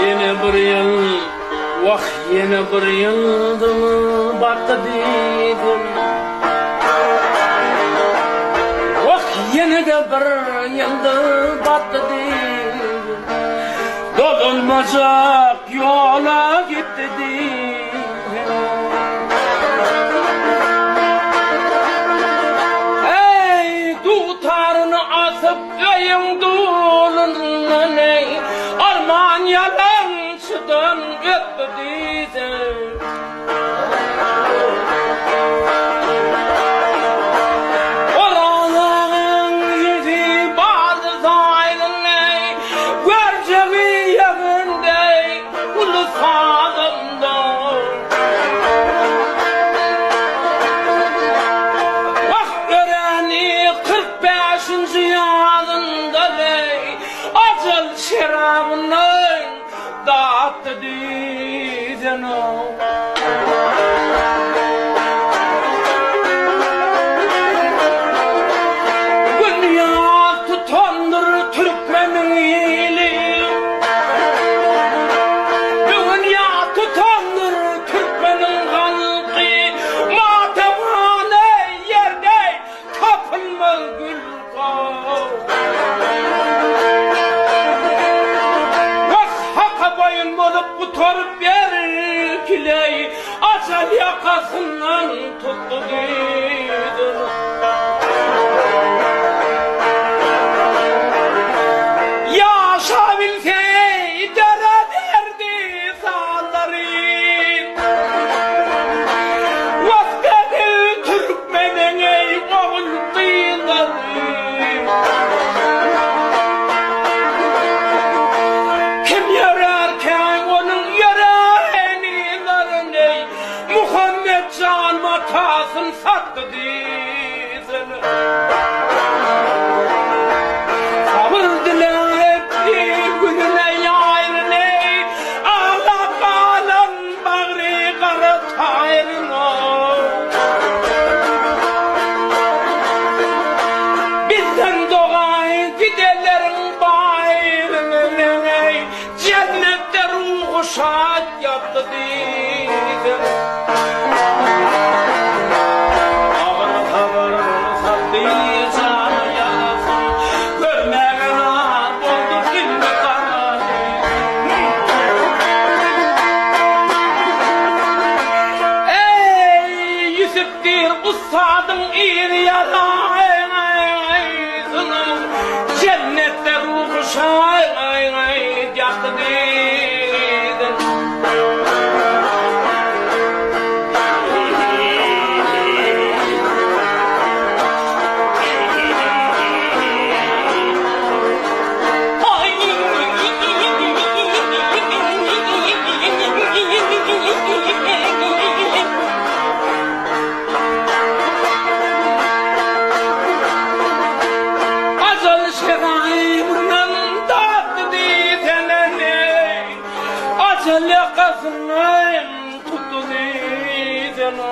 Yeni bir yıl, vah yeni bir yıldı mı battı dedim. Vah yeni de bir yıldı battı dedim. Dolunmacak yola gitti dedim. Ey tutarını atıp öyün dolunun ey arman yalançıdan öttü dedim. Oralığın yüzü bazı zaylın ey görceği yakındey kulu sağımda. Vah göreni 45. yazında ey acıl şerabını dağıttı dedim. Dünya tutandır Türkmenin ili. Dünya tutandır Türkmenin halkı. Matemhane yerde tapınmaz gül kal. Haka boyun bolup kutarıp yer kiley acel yakasından tuttu dedim. Yaşabilsey dere derdi sağları. Vaskedi Türkmenin ey oğul kıyıları. Kim yararken onun yarareni ey Muhammed can matasın sattı dizini. Sabır dileyip bir gününe yayrın ey ağlap ağlan bağrı karı tayrın o. Bizden doğan fidellerin bayrını ey cennette ruhu şad yattı dedim. Ağır ağır sattıysan yarasın görmeğin ağır oldu şimdi karar. Ey Yusuf'tir ustadın iri yaraysın cennette ruhu şad yattı dedim. Acıl şerayımdan tattı dizene acıl yakasından tuttu dizene.